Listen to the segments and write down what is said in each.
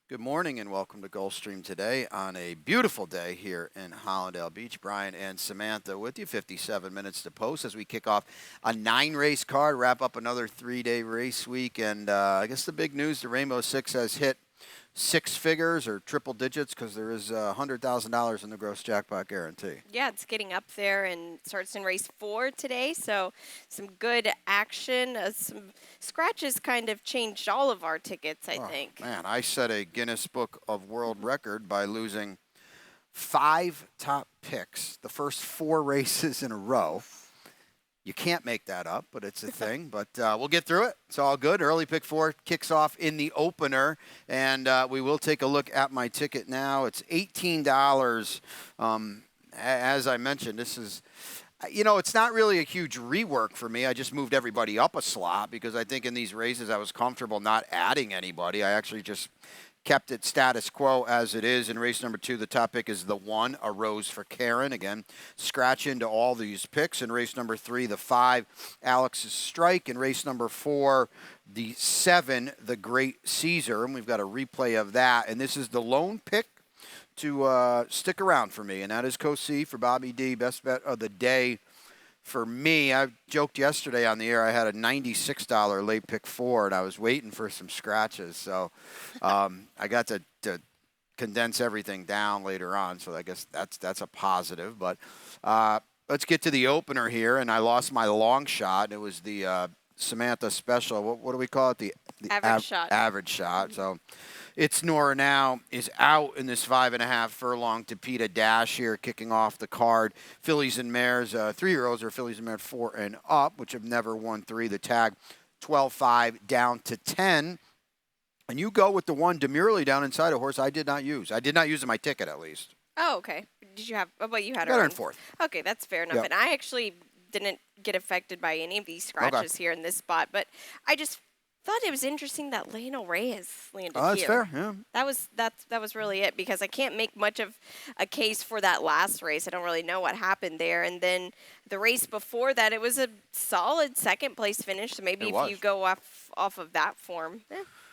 Good morning and welcome to Gulfstream today on a beautiful day here in Hollandale Beach. Brian and Samantha with you, 57 minutes to post as we kick off a 9-race card, wrap up another 3-day race week. And I guess the big news, the Rainbow Six has hit six figures or triple digits because there is $100,000 in the gross jackpot guarantee. Yeah, it's getting up there and starts in race 4 today. So some good action. Some scratches kind of changed all of our tickets, I think. Man, I set a Guinness Book of World Record by losing 5 top picks the first 4 races in a row. You can't make that up, but it's a thing. But we'll get through it. It's all good. Early pick 4 kicks off in the opener, and we will take a look at my ticket now. It's $18. As I mentioned, this is, it's not really a huge rework for me. I just moved everybody up a slot because I think in these races I was comfortable not adding anybody. I actually just kept it status quo as it is. In race number 2, the top pick is the 1, a rose for Karen. Again, scratch into all these picks. In race number 3, the 5, Alex's Strike. In race number 4, the 7, the Great Caesar. And we've got a replay of that. And this is the lone pick to stick around for me, and that is Cosi for Bobby D. Best bet of the day for me. I joked yesterday on the air I had a $96 late pick 4, and I was waiting for some scratches. So I got to condense everything down later on, so I guess that's a positive. But let's get to the opener here, and I lost my long shot. It was the Samantha Special. What do we call it? The Average shot. Average shot. So It's Nora now is out in this 5.5 furlong Tapeta Dash here, kicking off the card. Fillies and mares, 3-year-olds are fillies and mares 4 and up, which have never won 3. The tag 12-5 down to 10. And you go with the one demurely down inside a horse I did not use. I did not use in my ticket, at least. Oh, okay. Did you have? Well, you had Got her in on 4th. Okay, that's fair enough. Yep. And I actually didn't get affected by any of these scratches here in this spot, but I just thought it was interesting that Lionel Reyes landed Oh, that's here. fair, yeah. That was really it, because I can't make much of a case for that last race. I don't really know what happened there. And then the race before that, it was a solid second place finish. So maybe if you go off of that form,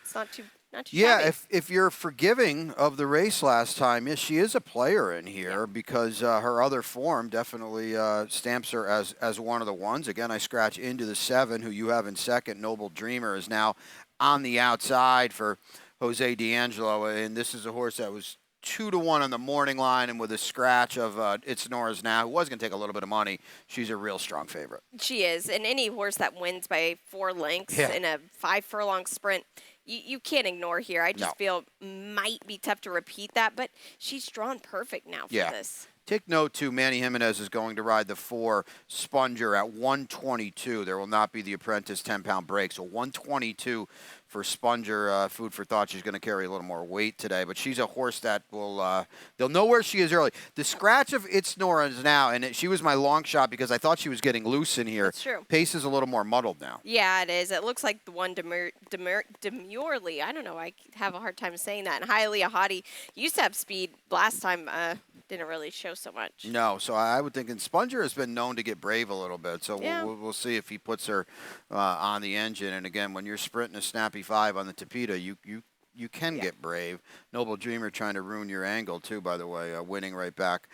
it's not too Yeah, shabby. if you're forgiving of the race last time, yes, she is a player in here because her other form definitely stamps her as one of the ones. Again, I scratch into the 7, who you have in second. Noble Dreamer is now on the outside for Jose D'Angelo, and this is a horse that was 2-1 on the morning line, and with a scratch of It's Nora's Now, who was going to take a little bit of money, she's a real strong favorite. She is, and any horse that wins by 4 lengths in a 5-furlong sprint, you can't ignore here. I just feel might be tough to repeat that, but she's drawn perfect now for this. Take note, too, Manny Jimenez is going to ride the 4 Sponger at 122. There will not be the apprentice 10-pound break, so 122 for Sponger. Food for thought. She's going to carry a little more weight today, but she's a horse that will they'll know where she is early. The scratch of It's Nora's Now, and she was my long shot because I thought she was getting loose in here. That's true. Pace is a little more muddled now. Yeah, it is. It looks like the one demurely. I don't know. I have a hard time saying that. And Hialeah Hottie used to have speed last time. Didn't really show so much. No, so I would think, and Sponger has been known to get brave a little bit, so we'll see if he puts her on the engine. And again, when you're sprinting a snappy 5 on the Tapeta, you can get brave. Noble Dreamer trying to ruin your angle too, by the way, winning right back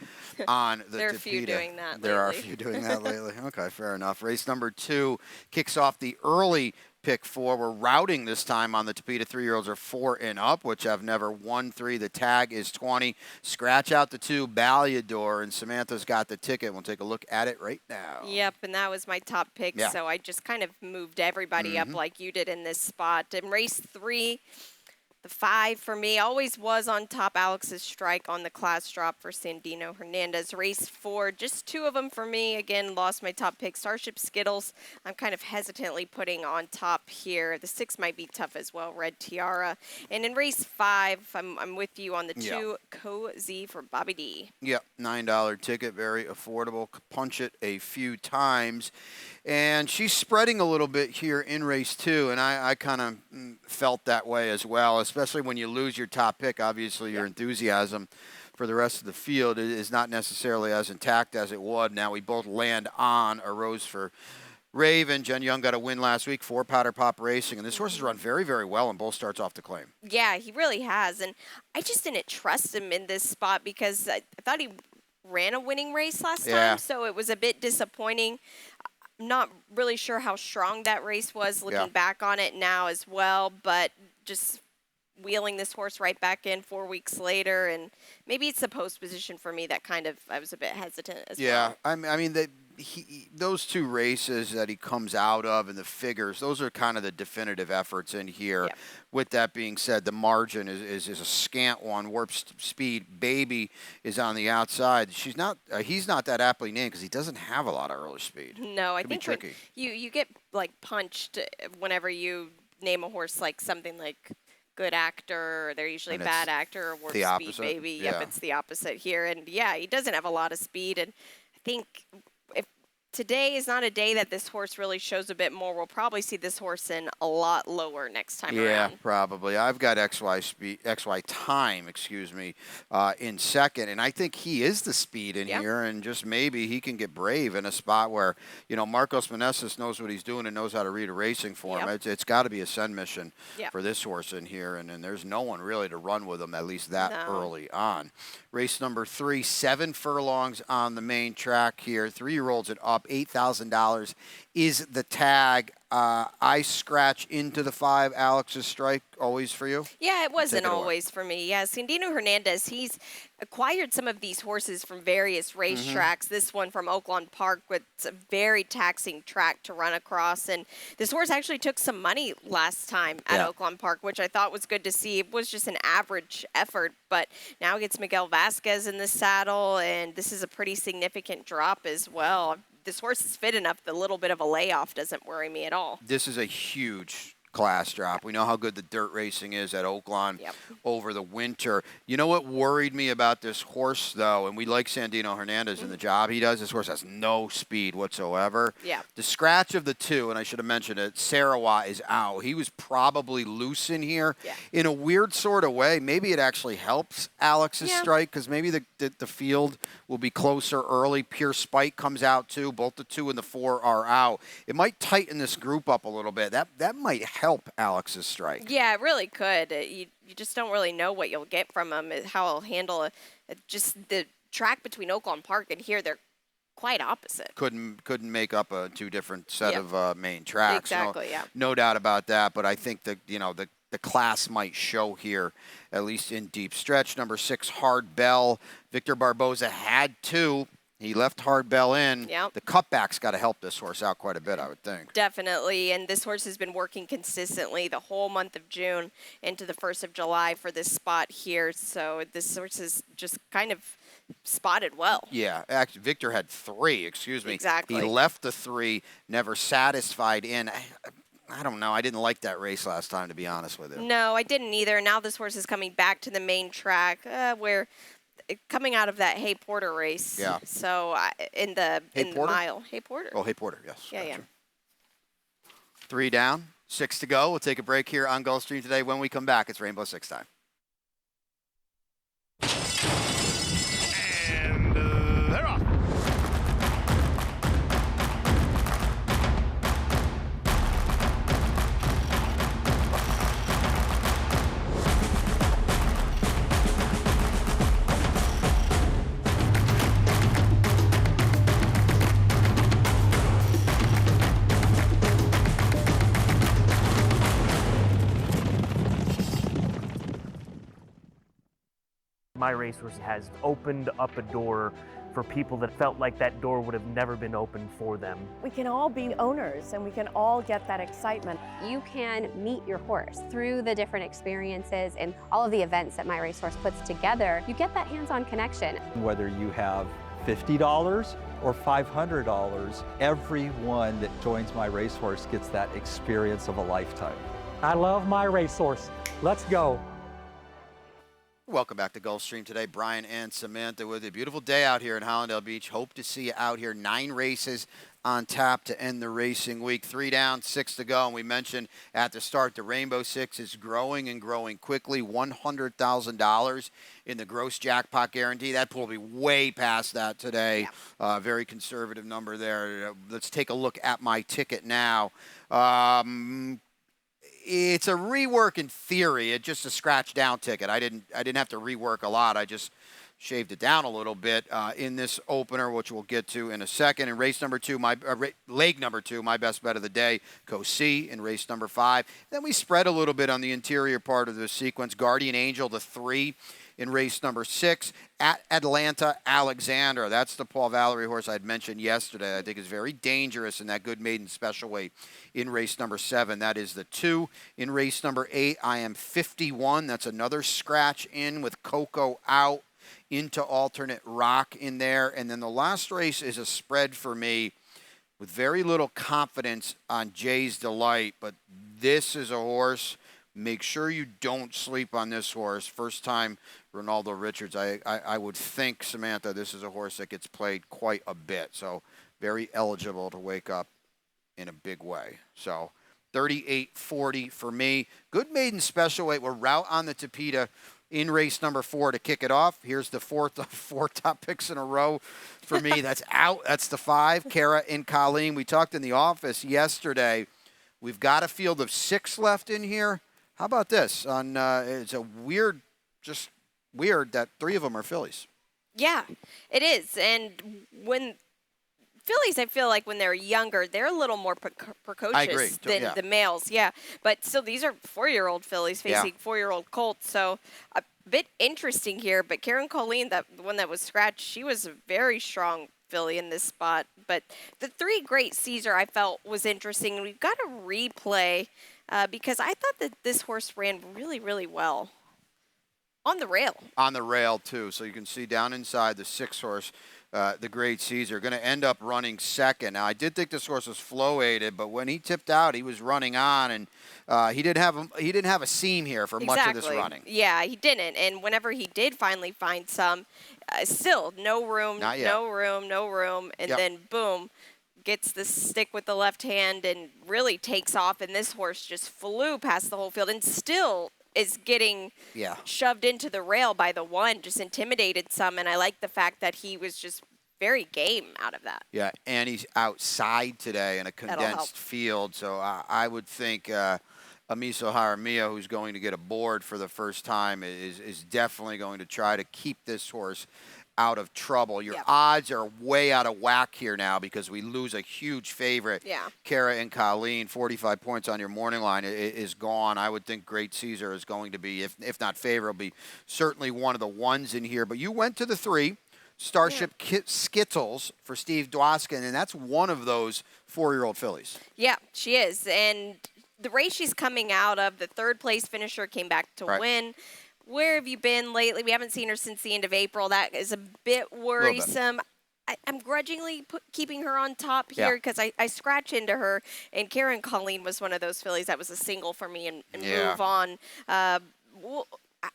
on the There are Tapeta. a few doing that lately. There are a few doing that lately. Okay, fair enough. Race number 2 kicks off the early pick 4. We're routing this time on the Tapeta. 3-year-olds are 4 and up, which have never won 3. The tag is 20. Scratch out the 2, Balliador, and Samantha's got the ticket. We'll take a look at it right now. Yep, and that was my top pick, so I just kind of moved everybody up like you did in this spot. In race 3, the 5 for me always was on top. Alex's Strike on the class drop for Sandino Hernandez. Race 4, just 2 of them for me. Again, lost my top pick. Starship Skittles, I'm kind of hesitantly putting on top here. The 6 might be tough as well, Red Tiara. And in race 5, I'm with you on the 2, Cozy for Bobby D. Yep, $9 ticket, very affordable. Punch it a few times. And she's spreading a little bit here in race 2, and I kind of felt that way as well, especially when you lose your top pick. Obviously, your enthusiasm for the rest of the field is not necessarily as intact as it would. Now we both land on a rose for Raven, Jen Young got a win last week for Powder Pop Racing, and this horse has run very, very well in both starts off the claim. Yeah, he really has, and I just didn't trust him in this spot because I thought he ran a winning race last time, so it was a bit disappointing. I'm not really sure how strong that race was looking back on it now as well, but just wheeling this horse right back in 4 weeks later, and maybe it's the post position for me that kind of I was a bit hesitant as well. Yeah, I mean those two races that he comes out of and the figures, those are kind of the definitive efforts in here. Yep. With that being said, the margin is a scant one. Warp Speed Baby is on the outside. He's not that aptly named because he doesn't have a lot of early speed. No, I think tricky. You get like punched whenever you name a horse like something like Good Actor, or they're usually Bad Actor, or Warp Speed Baby. Yeah. Yep, it's the opposite here. And yeah, he doesn't have a lot of speed. And I think if today is not a day that this horse really shows a bit more, we'll probably see this horse in a lot lower next time around. Yeah, probably. I've got XY Time, in second, and I think he is the speed in here, and just maybe he can get brave in a spot where, Marcos Meneses knows what he's doing and knows how to read a racing for him. It's got to be a send mission for this horse in here, and there's no one really to run with him, at least that early on. Race number 3, 7 furlongs on the main track here. 3-year-olds at up, $8,000 is the tag. I scratch into the 5, Alex's Strike, always for you? Yeah, it wasn't always for me. Yeah, Sandino Hernandez, he's acquired some of these horses from various racetracks. This one from Oaklawn Park, with a very taxing track to run across. And this horse actually took some money last time at Oaklawn Park, which I thought was good to see. It was just an average effort, but now gets Miguel Vasquez in the saddle, and this is a pretty significant drop as well. This horse is fit enough. The little bit of a layoff doesn't worry me at all. This is a huge class drop. We know how good the dirt racing is at Oaklawn over the winter. You know what worried me about this horse, though, and we like Sandino Hernandez in the job he does. This horse has no speed whatsoever. Yeah. The scratch of the 2, and I should have mentioned it, Sarawat is out. He was probably loose in here in a weird sort of way. Maybe it actually helps Alex's Strike because maybe the field will be closer early. Pure Spike comes out, too. Both the 2 and the 4 are out. It might tighten this group up a little bit. That might help Alex's Strike. Yeah, it really could. You just don't really know what you'll get from him, how he'll handle just the track between Oaklawn Park and here. They're quite opposite. Couldn't make up a 2 different set of main tracks. Exactly, no doubt about that. But I think that the class might show here, at least in deep stretch. Number 6, Hard Bell. Victor Barboza had 2. He left Hard Bell in. Yep. The cutback's got to help this horse out quite a bit, I would think. Definitely, and this horse has been working consistently the whole month of June into the 1st of July for this spot here. So this horse is just kind of spotted well. Yeah, actually, Victor had 3, Exactly. He left the 3, never satisfied in. I don't know. I didn't like that race last time, to be honest with you. No, I didn't either. Now this horse is coming back to the main track where coming out of that Hay Porter race. Yeah. So in the mile. Hay Porter. Oh, Hay Porter, yes. Yeah, gotcha. 3 down, 6 to go. We'll take a break here on Gulfstream today. When we come back, it's Rainbow Six time. And they're off. My Racehorse has opened up a door for people that felt like that door would have never been opened for them. We can all be owners and we can all get that excitement. You can meet your horse through the different experiences and all of the events that My Racehorse puts together. You get that hands-on connection. Whether you have $50 or $500, everyone that joins My Racehorse gets that experience of a lifetime. I love My Racehorse. Let's go. Welcome back to Gulfstream today. Brian and Samantha with you. Beautiful day out here in Hollandale Beach. Hope to see you out here. 9 races on tap to end the racing week. 3 down, 6 to go. And we mentioned at the start the Rainbow Six is growing and growing quickly. $100,000 in the gross jackpot guarantee. That will be way past that today. Very conservative number there. Let's take a look at my ticket now. It's a rework in theory. It's just a scratch down ticket. I didn't have to rework a lot. I just shaved it down a little bit in this opener, which we'll get to in a second. In race number 2, leg number 2, my best bet of the day, Co-C in race number 5. Then we spread a little bit on the interior part of the sequence. Guardian Angel, the 3 in race number 6 at Atlanta Alexandra. That's the Paul Valery horse I had mentioned yesterday. I think is very dangerous in that good maiden special weight in race number 7. That is the 2. In race number 8, I am 51. That's another scratch in with Coco out into alternate rock in there. And then the last race is a spread for me with very little confidence on Jay's Delight. But this is a horse. Make sure you don't sleep on this horse. First time Ronaldo Richards. I would think, Samantha, this is a horse that gets played quite a bit. So very eligible to wake up in a big way. So 38.40 for me. Good maiden special weight. We're out on the Tapeta in race number 4 to kick it off. Here's the four top picks in a row for me. That's out. That's the 5, Kara and Colleen. We talked in the office yesterday. We've got a field of 6 left in here. How about this? It's a just weird that 3 of them are fillies. Yeah, it is. And when fillies, I feel like when they're younger, they're a little more precocious than the males. Yeah, but still, these are 4-year-old fillies facing 4-year-old colts. So a bit interesting here. But Karen Colleen, the one that was scratched, she was a very strong filly in this spot. But the 3 Great Caesar I felt was interesting. And we've got to replay because I thought that this horse ran really, really well. On the rail. On the rail, too. So you can see down inside the 6 horse, the Great Caesar, going to end up running second. Now, I did think this horse was flow-aided, but when he tipped out, he was running on, and he didn't have a seam here for much of this running. Yeah, he didn't. And whenever he did finally find some, still no room, no room, and then boom, gets the stick with the left hand and really takes off, and this horse just flew past the whole field and still is getting shoved into the rail by the 1, just intimidated some, and I like the fact that he was just very game out of that. Yeah, and he's outside today in a condensed field, so I would think Amiso Jaramillo, who's going to get a board for the first time, is definitely going to try to keep this horse out of trouble. Your odds are way out of whack here now because we lose a huge favorite. Yeah. Kara and Colleen, 45 points on your morning line is gone. I would think Great Caesar is going to be, if not favorable, be certainly one of the ones in here. But you went to the 3, Starship Skittles for Steve Dwoskin, and that's one of those 4-year-old fillies. Yeah, she is. And the race she's coming out of, the 3rd place finisher came back to win. Where have you been lately? We haven't seen her since the end of April. That is a bit worrisome. I'm grudgingly keeping her on top here because I scratch into her, and Karen Colleen was one of those fillies that was a single for me and move on. Well,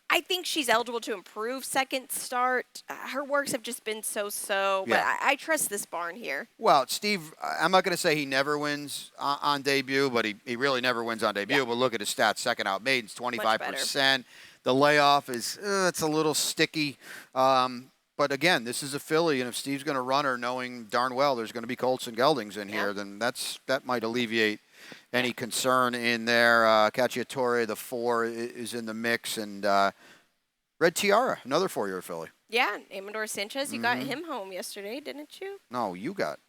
I think she's eligible to improve second start. Her works have just been so-so, but I trust this barn here. Well, Steve, I'm not going to say he never wins on debut, but he really never wins on debut. But look at his stats. Second out maidens, 25%. The layoff is it's a little sticky. But, again, this is a filly, and if Steve's going to run her knowing darn well there's going to be Colts and Geldings in here, then that might alleviate any concern in there. Cacciatore, the 4, is in the mix. And Red Tiara, another 4-year filly. Yeah, Amador Sanchez, you got him home yesterday, didn't you? No, you got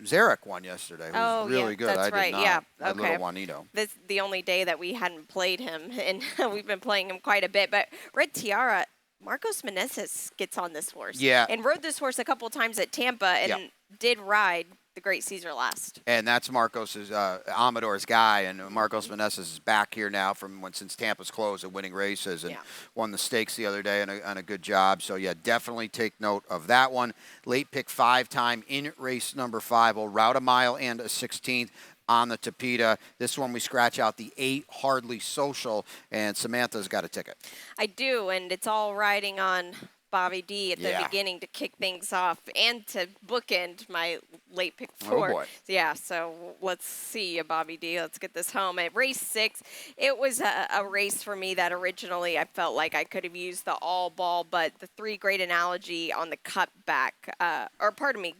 Zarek won yesterday, who was really good. That's I did not. Yeah, okay. Little Juanito. This is the only day that we hadn't played him, and we've been playing him quite a bit. But Red Tiara, Marcos Meneses gets on this horse. Yeah. And rode this horse a couple times at Tampa and did ride the Great Caesar last. And that's Marcos's, Amador's guy, and Marcos Meneses is back here now since Tampa's closed and winning races and won the stakes the other day on a good job. So, definitely take note of that one. Late pick 5 time in race number 5. Will route a mile and a 16th. on the Tapeta. This one we scratch out the 8 Hardly Social, and Samantha's got a ticket. I do, and it's all riding on Bobby D at the Yeah. beginning to kick things off and to bookend my late pick 4. Oh, boy. Yeah, so let's see, Bobby D. Let's get this home. At race 6, it was a race for me that originally I felt like I could have used the all ball, but the 3 Great Analogy on the cutback,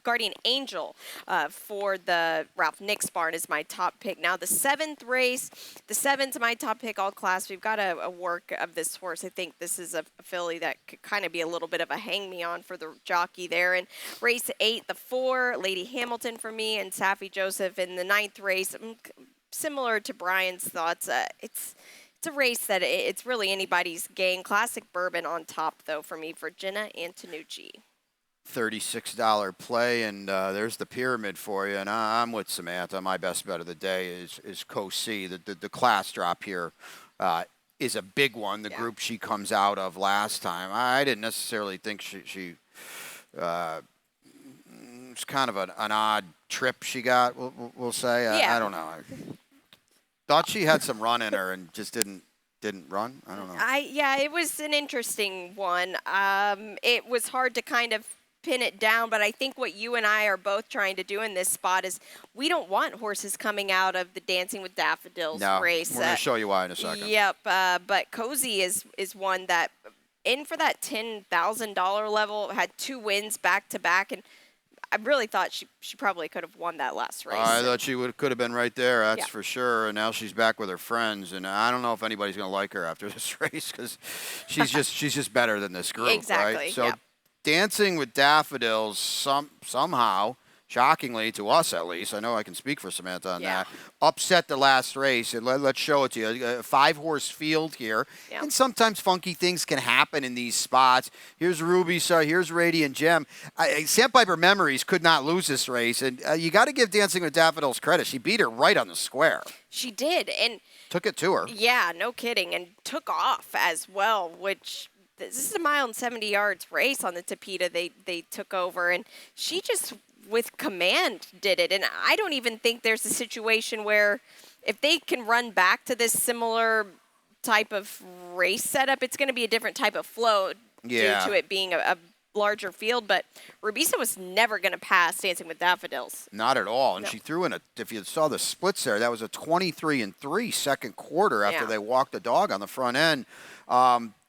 Guardian Angel for the Ralph Nix barn is my top pick. Now, the 7th race, the 7's my top pick all class. We've got a work of this horse. I think this is a filly that could kind of be a little bit of a hang-me-on for the jockey there. And race 8, the 4, Lady Hamilton for me, and Saffie Joseph in the 9th race. Similar to Brian's thoughts, it's a race that it's really anybody's game. Classic Bourbon on top, though, for me, for Jenna Antonucci. $36 play, and there's the pyramid for you. And I'm with Samantha. My best bet of the day is Co-C. The class drop here is a big one. The group she comes out of last time, I didn't necessarily think she it's kind of an odd trip she got. We'll say. Yeah. I don't know. Thought she had some run in her and just didn't run. I don't know. Yeah, it was an interesting one. It was hard to kind of pin it down, but I think what you and I are both trying to do in this spot is we don't want horses coming out of the Dancing with Daffodils race. We're going to show you why in a second. Yep, but Cozy is one that in for that $10,000 level, had 2 wins back to back, and I really thought she probably could have won that last race. I thought she could have been right there, that's for sure. And now she's back with her friends, and I don't know if anybody's going to like her after this race because she's just better than this group, exactly. right? So Dancing with Daffodils somehow, shockingly to us at least, I know I can speak for Samantha on that, upset the last race. And let's show it to you. A 5-horse field here, and sometimes funky things can happen in these spots. Here's Ruby, here's Radiant Gem. Sandpiper Memories could not lose this race, and you got to give Dancing with Daffodils credit. She beat her right on the square. She did, and took it to her. Yeah, no kidding, and took off as well, which this is a 1.70 mile race on the Tapeta. They took over, and she just with command did it. And I don't even think there's a situation where if they can run back to this similar type of race setup, it's going to be a different type of flow due to it being a larger field. But Rubisa was never going to pass Dancing with Daffodils. Not at all. And she threw in if you saw the splits there, that was a 23-3 second quarter after they walked the dog on the front end.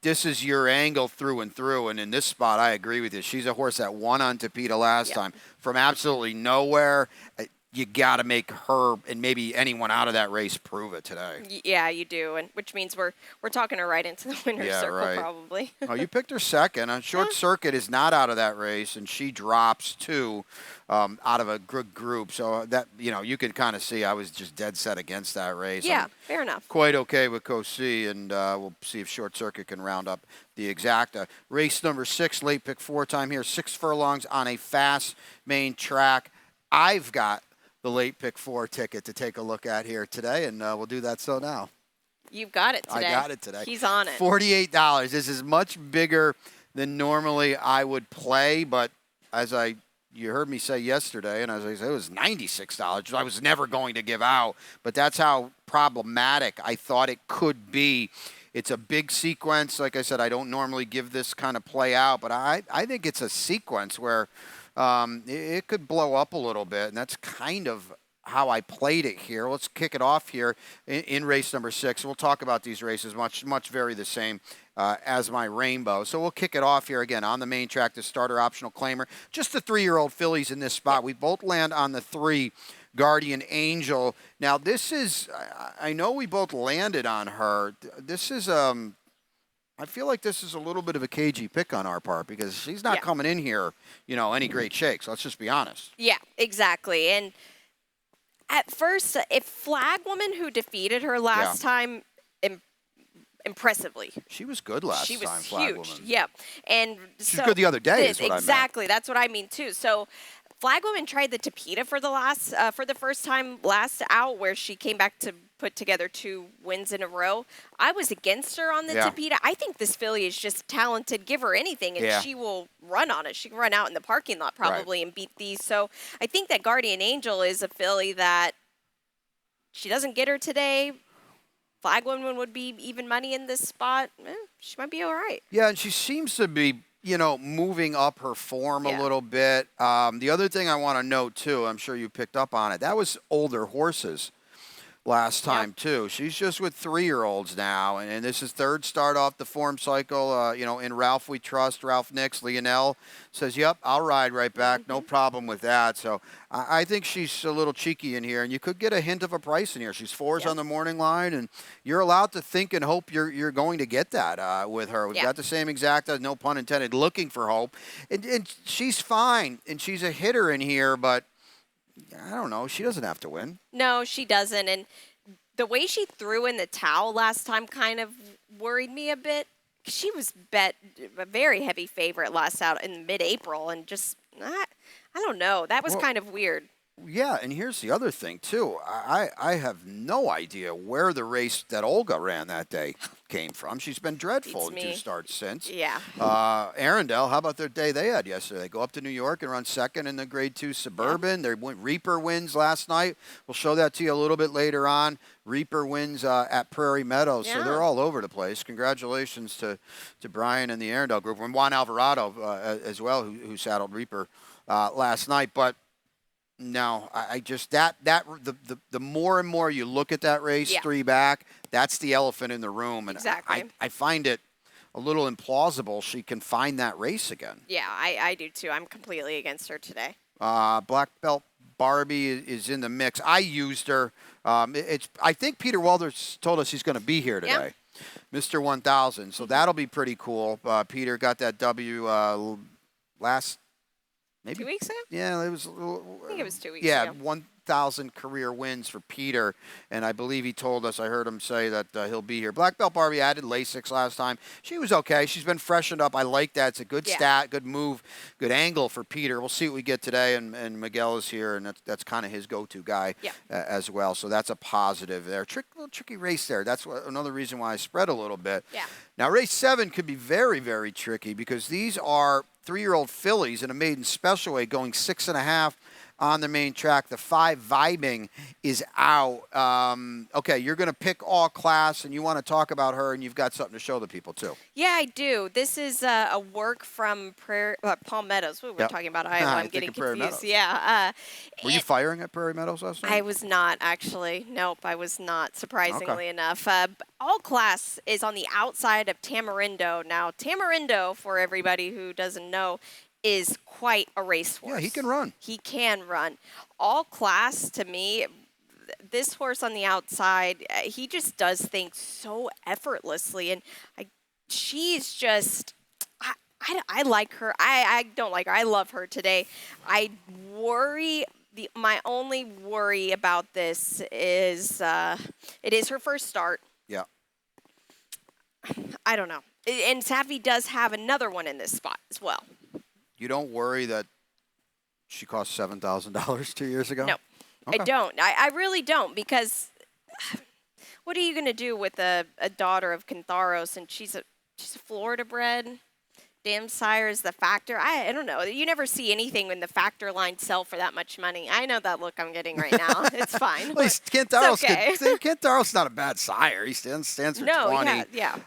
This is your angle through and through, and in this spot, I agree with you. She's a horse that won on Tapeta last time from absolutely nowhere. You got to make her and maybe anyone out of that race prove it today. Yeah, you do, and which means we're talking her right into the winner's circle probably. Oh, you picked her second. Short Circuit is not out of that race, and she drops 2 out of a good group. So that you can kind of see I was just dead set against that race. Yeah, I'm fair enough. quite okay with Co-C, and we'll see if Short Circuit can round up the exacta. Race number 6, late pick 4 time here, 6 furlongs on a fast main track. I've got the late pick 4 ticket to take a look at here today, and we'll do that now. You've got it today. I got it today. He's on it. $48. This is much bigger than normally I would play, but as you heard me say yesterday, and as I said, it was $96, which I was never going to give out, but that's how problematic I thought it could be. It's a big sequence. Like I said, I don't normally give this kind of play out, but I think it's a sequence where it could blow up a little bit, and that's kind of how I played it here. Let's kick it off here in race number 6. We'll talk about these races much very the same as my Rainbow. So we'll kick it off here again on the main track, the starter optional claimer. Just the 3-year-old fillies in this spot. We both land on the 3 Guardian Angel. Now this is, I know we both landed on her. This is I feel like this is a little bit of a cagey pick on our part because she's not coming in here, any great shakes. Let's just be honest. Yeah, exactly. And at first, if Flag Woman, who defeated her last time, impressively. She was good last time, Flag huge. Woman. Yeah. And she was good the other day is what exactly. I meant. That's what I mean, too. So Flag Woman tried the Tapeta for the first time last out, where she came back to put together 2 wins in a row. I was against her on the Tapeta. I think this filly is just talented. Give her anything, and she will run on it. She can run out in the parking lot probably and beat these. So I think that Guardian Angel is a filly that she doesn't get her today, flag woman would be even money in this spot. She might be all right. Yeah, and she seems to be, moving up her form a Yeah. little bit. The other thing I want to note, too, I'm sure you picked up on it, that was older horses last time, too. She's just with 3-year-olds now, and this is third start off the form cycle. In Ralph We Trust, Ralph Nix, Lionel says, yep, I'll ride right back. No problem with that. So I think she's a little cheeky in here, and you could get a hint of a price in here. She's 4s on the morning line, and you're allowed to think and hope you're going to get that with her. We've got the same exact, no pun intended, looking for hope. And she's fine, and she's a hitter in here, but I don't know. She doesn't have to win. No, she doesn't. And the way she threw in the towel last time kind of worried me a bit. She was bet a very heavy favorite last out in mid-April, and just, I don't know. That was kind of weird. Yeah, and here's the other thing, too. I have no idea where the race that Olga ran that day came from. She's been dreadful in 2 starts since. Yeah. Arundel, how about their day they had yesterday? They go up to New York and run second in the Grade 2 Suburban. Their Reaper wins last night. We'll show that to you a little bit later on. Reaper wins at Prairie Meadows, so they're all over the place. Congratulations to Brian and the Arundel group, and Juan Alvarado as well, who saddled Reaper last night. But no, I just the more and more you look at that race, 3 back, that's the elephant in the room, and exactly. I find it a little implausible she can find that race again. Yeah, I do too. I'm completely against her today. Black belt Barbie is in the mix. I used her. I think Peter Walters told us he's going to be here today, Mr. 1000. So that'll be pretty cool. Peter got that W last. Maybe 2 weeks ago? Yeah, it was. I think it was 2 weeks yeah, ago. 1,000 career wins for Peter, and I believe he told us. I heard him say that he'll be here. Black belt Barbie added Lasix last time. She was okay. She's been freshened up. I like that. It's a good stat, good move, good angle for Peter. We'll see what we get today, and Miguel is here, and that's kind of his go-to guy as well. So that's a positive there. Little tricky race there. That's another reason why I spread a little bit. Yeah. Now race 7 could be very, very tricky because these are 3-year-old fillies in a maiden special weight going 6.5 on the main track. The 5 Vibing is out. Okay, you're going to pick all class, and you want to talk about her, and you've got something to show the people, too. Yeah, I do. This is a work from Palm Meadows. We're talking about Iowa. I'm getting confused. Yeah. Were you firing at Prairie Meadows last night? I was not, actually. Nope, I was not, surprisingly enough. All class is on the outside of Tamarindo. Now, Tamarindo, for everybody who doesn't know, is quite a racehorse. Yeah, he can run. He can run. All class, to me, this horse on the outside, he just does things so effortlessly. And she's just, I like her. I don't like her. I love her today. I worry. My only worry about this is it is her first start. Yeah. I don't know. And Safi does have another one in this spot as well. You don't worry that she cost $7,000 2 years ago? No, okay. I don't. I really don't, because what are you going to do with a daughter of Cantharos, and she's a Florida bred? Damn Sire is the factor. I don't know. You never see anything in the factor line sell for that much money. I know that look I'm getting right now. It's fine. Well, Cantharos, okay. Cantharos not a bad sire. He stands for 20. Yeah.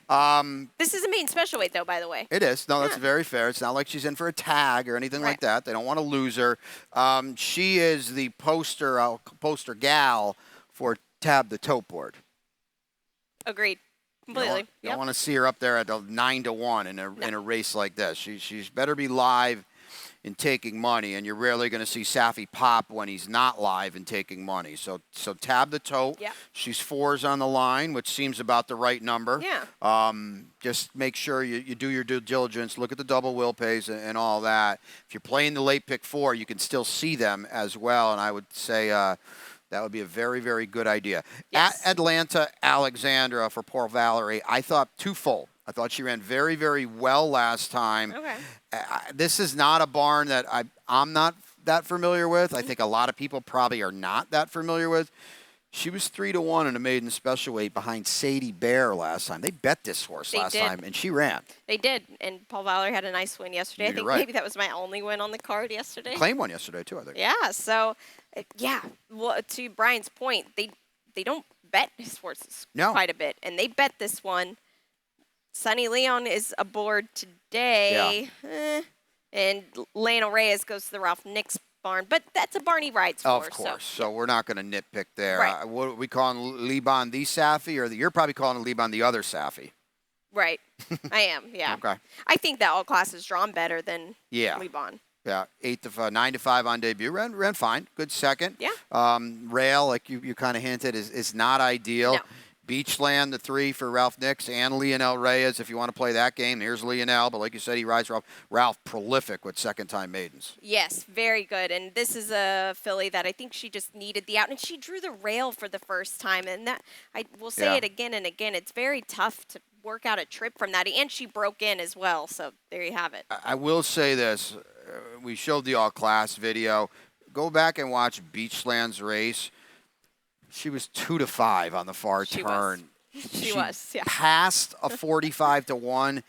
This is a main special weight, though, by the way. It is. No, that's very fair. It's not like she's in for a tag or anything like that. They don't want to lose her. She is the poster gal for Tab the Tote Board. Agreed. Completely. You don't want to see her up there at 9-1 in a race like this. She's better be live in taking money, and you're rarely going to see Safi pop when he's not live and taking money. So Tab the Tote. Yeah. She's 4s on the line, which seems about the right number. Yeah. Just make sure you do your due diligence. Look at the double will pays and all that. If you're playing the late pick 4, you can still see them as well, and I would say that would be a very, very good idea. Yes. At Atlanta, Alexandra for poor Valerie. I thought twofold. I thought she ran very, very well last time. Okay. This is not a barn that I'm not that familiar with. I think a lot of people probably are not that familiar with. She was 3-1 in a maiden special weight behind Sadie Bear last time. They bet this horse last time, and she ran. They did, and Paul Valerie had a nice win yesterday. I think maybe that was my only win on the card yesterday. Claimed one yesterday, too, I think. Yeah, so, well, to Brian's point, they don't bet his horses No. quite a bit, and they bet this one. Sunny Leon is aboard today, and Lionel Reyes goes to the Ralph Nix barn, but that's a barn he rides for. Of course. So we're not going to nitpick there. Right. What are we calling Liban the Safi, or you're probably calling Liban the other Safi? Right. I am, yeah. Okay. I think that all classes drawn better than Liban. Yeah, 9 to 5 on debut. Ran fine. Good second. Yeah. Rail, like you kind of hinted, is not ideal. No. Beachland, the 3 for Ralph Nix and Lionel Reyes. If you want to play that game, here's Lionel. But like you said, he rides Ralph. Ralph, prolific with second-time maidens. Yes, very good. And this is a filly that I think she just needed the out. And she drew the rail for the first time. And that I will say it again and again. It's very tough to work out a trip from that. And she broke in as well. So there you have it. I will say this. We showed the all-class video. Go back and watch Beachland's race. She was 2 to 5 on the far turn. She was, yeah. Passed a 45 to 1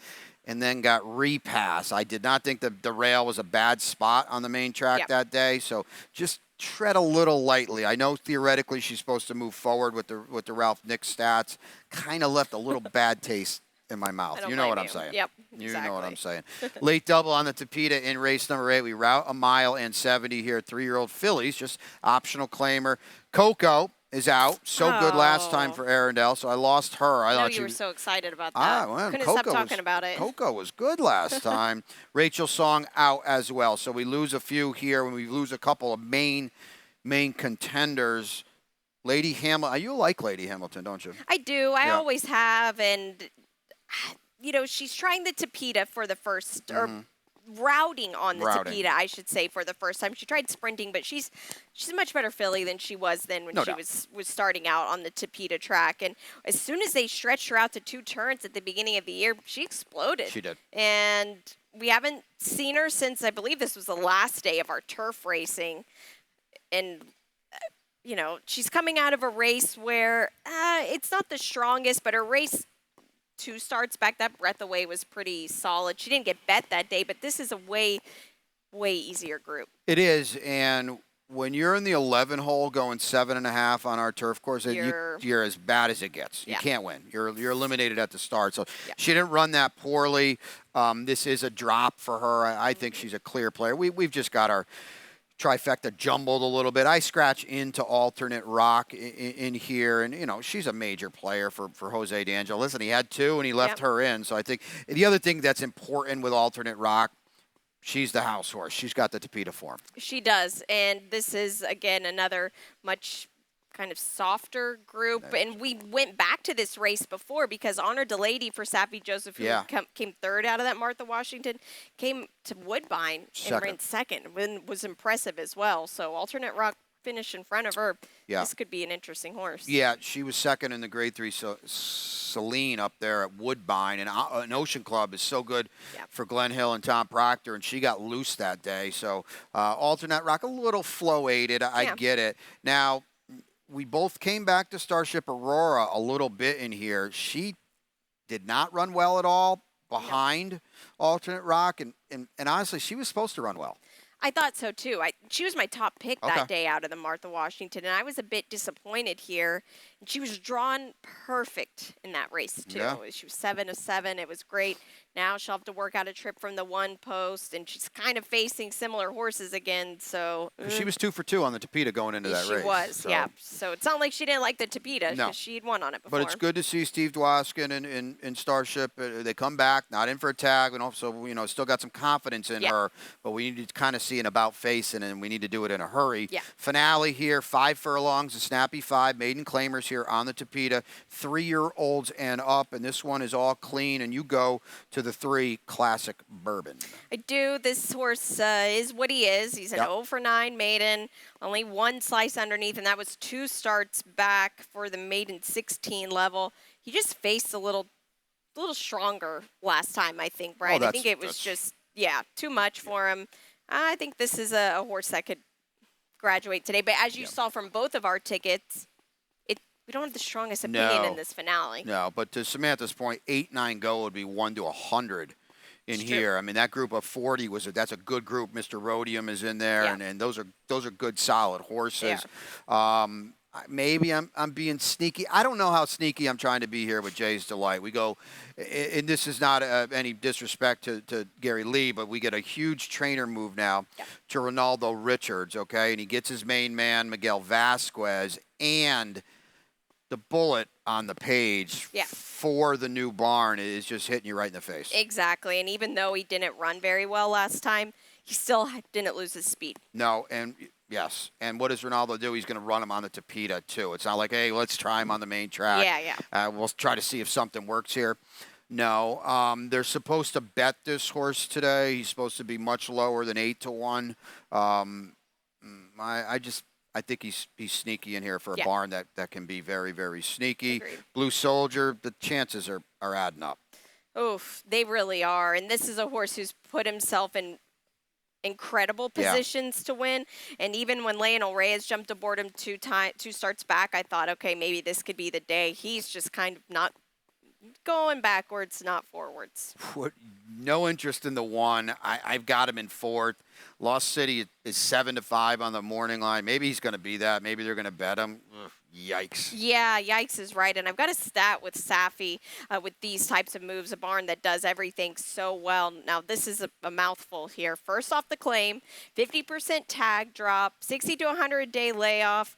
and then got repassed. I did not think the rail was a bad spot on the main track that day, so just tread a little lightly. I know theoretically she's supposed to move forward with the Ralph Nix stats. Kind of left a little bad taste in my mouth. You know what I'm saying. Yep, You know what I'm saying. Late double on the Tapeta in race number 8. We route a mile and 70 here. 3-year-old fillies, just optional claimer. Coco is out. So good last time for Arundel, so I lost her. I thought you were so excited about that. Well, Couldn't Coco stop talking about it. Coco was good last time. Rachel Song out as well. So we lose a few here when we lose a couple of main contenders. Lady Hamilton, you like Lady Hamilton, don't you? I do. I always have, and she's trying the Tapeta for the first, or routing on the Tapeta, I should say, for the first time. She tried sprinting, but she's a much better filly than she was then when she was starting out on the Tapeta track. And as soon as they stretched her out to 2 turns at the beginning of the year, she exploded. She did. And we haven't seen her since, I believe this was the last day of our turf racing. And she's coming out of a race where it's not the strongest, but her race 2 starts back, that Breath Away was pretty solid. She didn't get bet that day, but this is a way easier group. It is, and when you're in the 11 hole going 7.5 on our turf course, you're as bad as it gets. You can't win. You're eliminated at the start. So she didn't run that poorly. This is a drop for her. I think she's a clear player. We've just got our trifecta jumbled a little bit. I scratch into alternate rock in here, and she's a major player for Jose D'Angelo. Listen, he had 2 and he left her in, so I think the other thing that's important with alternate rock, she's the house horse. She's got the Tapeta form. She does, and this is again another much kind of softer group. And we went back to this race before because Honor Delady for Safi Joseph, who came 3rd out of that Martha Washington, came to Woodbine and ran 2nd and was impressive as well. So alternate rock finish in front of her. This could be an interesting horse. Yeah, she was 2nd in the Grade 3 Celine up there at Woodbine. And an Ocean Club is so good for Glenn Hill and Tom Proctor, and she got loose that day. So alternate rock, a little flow-aided. I get it. Now, we both came back to Starship Aurora a little bit in here. She did not run well at all behind alternate rock, and honestly, she was supposed to run well. I thought so, too. She was my top pick that day out of the Martha Washington, and I was a bit disappointed here. And she was drawn perfect in that race, too. Yeah. She was 7 of 7. It was great. Now she'll have to work out a trip from the 1 post, and she's kind of facing similar horses again. So she was 2 for 2 on the Tapeta going into that race. She was, yeah. So it's not like she didn't like the Tapeta because she'd won on it before. But it's good to see Steve Dwoskin in Starship. They come back, not in for a tag, and also still got some confidence in her. But we need to kind of see an about face, and we need to do it in a hurry. Yeah. Finale here, 5 furlongs, a snappy 5, maiden claimers here on the Tapeta, 3-year-olds and up, and this one is all clean. And you go to the 3 Classic Bourbon. I do. This horse is what he is. He's an 0 for 9 maiden, only 1 slice underneath, and that was 2 starts back for the maiden 16 level. He just faced a little stronger last time, I think, Brian. I think it was just, too much for him. I think this is a horse that could graduate today. But as you saw from both of our tickets, we don't have the strongest opinion in this finale. No, but to Samantha's point, 8-9 go would be 1 to 100 in here. I mean, that group of 40 that's a good group. Mr. Rhodium is in there, and those are good, solid horses. maybe I'm being sneaky. I don't know how sneaky I'm trying to be here with Jay's Delight. We go, and this is not any disrespect to Gary Lee, but we get a huge trainer move now to Ronaldo Richards, okay? And he gets his main man, Miguel Vasquez, and the bullet on the page for the new barn is just hitting you right in the face. Exactly. And even though he didn't run very well last time, he still didn't lose his speed. No, and yes. And what does Ronaldo do? He's going to run him on the Tapeta, too. It's not like, hey, let's try him on the main track. Yeah. We'll try to see if something works here. No, they're supposed to bet this horse today. He's supposed to be much lower than 8-1. I think he's sneaky in here for a barn that can be very, very sneaky. Agreed. Blue Soldier, the chances are adding up. Oof, they really are. And this is a horse who's put himself in incredible positions to win. And even when Lionel Reyes jumped aboard him two starts back, I thought, okay, maybe this could be the day. He's just kind of not going backwards, not forwards. No interest in the one. I've got him in fourth. Lost City is 7-5 on the morning line. Maybe he's going to be that. Maybe they're going to bet him. Ugh, yikes. Yeah, yikes is right. And I've got a stat with Safi with these types of moves, a barn that does everything so well. Now, this is a mouthful here. First off the claim, 50% tag drop, 60 to 100-day layoff,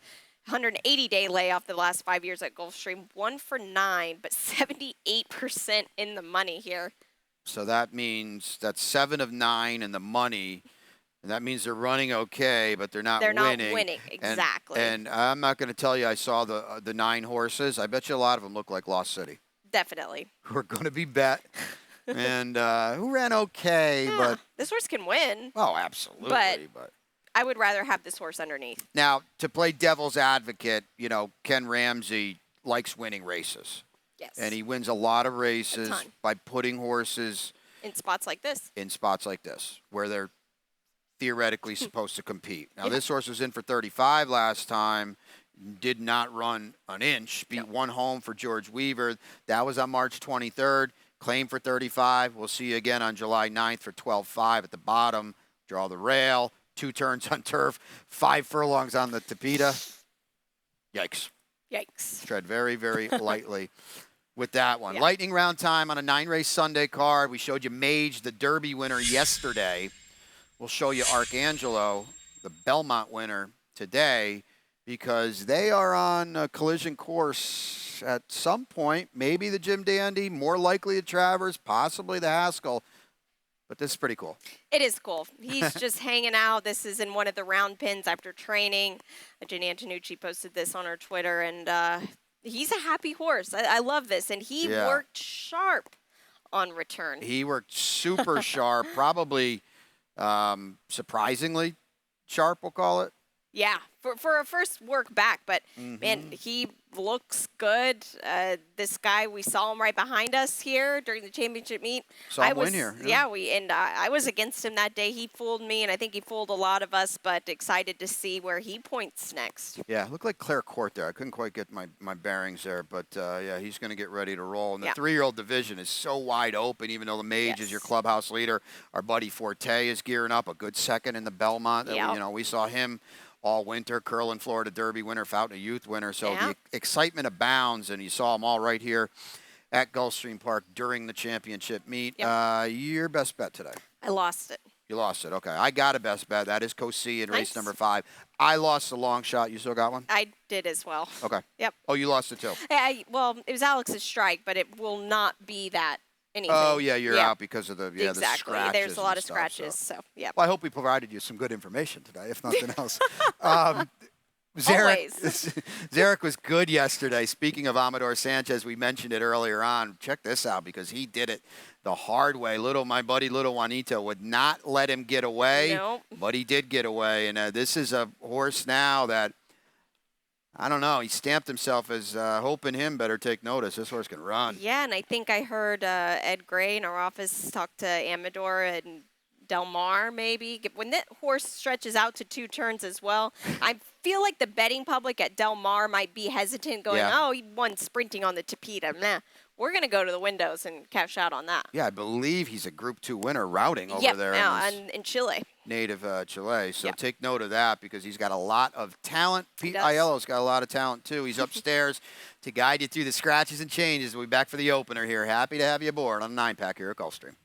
180-day layoff the last 5 years at Gulfstream, 1 for 9, but 78% in the money here. So that means that's 7 of 9 in the money. And that means they're running okay, but they're not winning. They're not winning, exactly. And I'm not going to tell you I saw the 9 horses. I bet you a lot of them look like Lost City. Definitely. Who are going to be bet. And who ran okay, but... This horse can win. Oh, absolutely. But I would rather have this horse underneath. Now, to play devil's advocate, Ken Ramsey likes winning races. Yes. And he wins a lot of races by putting horses... In spots like this. Where they're theoretically supposed to compete. Now, this horse was in for 35 last time, did not run an inch, beat one home for George Weaver. That was on March 23rd. Claim for 35. We'll see you again on July 9th for 12-5 at the bottom. Draw the rail. 2 turns on turf. 5 furlongs on the Tapeta. Yikes. Tread very, very lightly with that one. Lightning round time on a 9-race Sunday card. We showed you Mage, the Derby winner, yesterday. We'll show you Arcangelo, the Belmont winner, today, because they are on a collision course at some point. Maybe the Jim Dandy, more likely the Travers, possibly the Haskell. But this is pretty cool. It is cool. He's just hanging out. This is in one of the round pins after training. Jenny Antonucci posted this on her Twitter, and he's a happy horse. I love this. And he worked sharp on return. He worked super sharp, probably surprisingly sharp, we'll call it. Yeah, for a first work back, but man, he looks good. This guy, we saw him right behind us here during the championship meet. Saw him win here. Yeah, I was against him that day. He fooled me, and I think he fooled a lot of us, but excited to see where he points next. Yeah, looked like Claire Court there. I couldn't quite get my bearings there, but yeah, he's going to get ready to roll. And the 3-year-old division is so wide open, even though the Mage is your clubhouse leader. Our buddy Forte is gearing up, a good second in the Belmont. We saw him all winter, Curlin Florida Derby winner, Fountain of Youth winner. So the excitement abounds, and you saw them all right here at Gulfstream Park during the championship meet. Your best bet today? I lost it. You lost it. Okay. I got a best bet. That is Cosi in race number 5. I lost the long shot. You still got one? I did as well. Okay. Yep. Oh, you lost it too? Well, it was Alex's strike, but it will not be that anything. Oh, yeah, you're out because of the the scratches. There's a lot of stuff, scratches, so yeah. Well, I hope we provided you some good information today, if nothing else. Zarek was good yesterday. Speaking of Amador Sanchez, we mentioned it earlier on. Check this out, because he did it the hard way. My buddy Little Juanito would not let him get away, but he did get away. And this is a horse now that, I don't know, he stamped himself as hoping him better take notice. This horse can run. Yeah, and I think I heard Ed Gray in our office talk to Amador, and Del Mar, maybe. When that horse stretches out to 2 turns as well, I feel like the betting public at Del Mar might be hesitant, going, oh, he won sprinting on the Tapeta. Nah, we're going to go to the windows and cash out on that. Yeah, I believe he's a Group 2 winner routing over there in Chile. Native Chile. So take note of that because he's got a lot of talent. Pete Aiello's got a lot of talent, too. He's upstairs to guide you through the scratches and changes. We'll be back for the opener here. Happy to have you aboard on a 9-pack here at Gulfstream.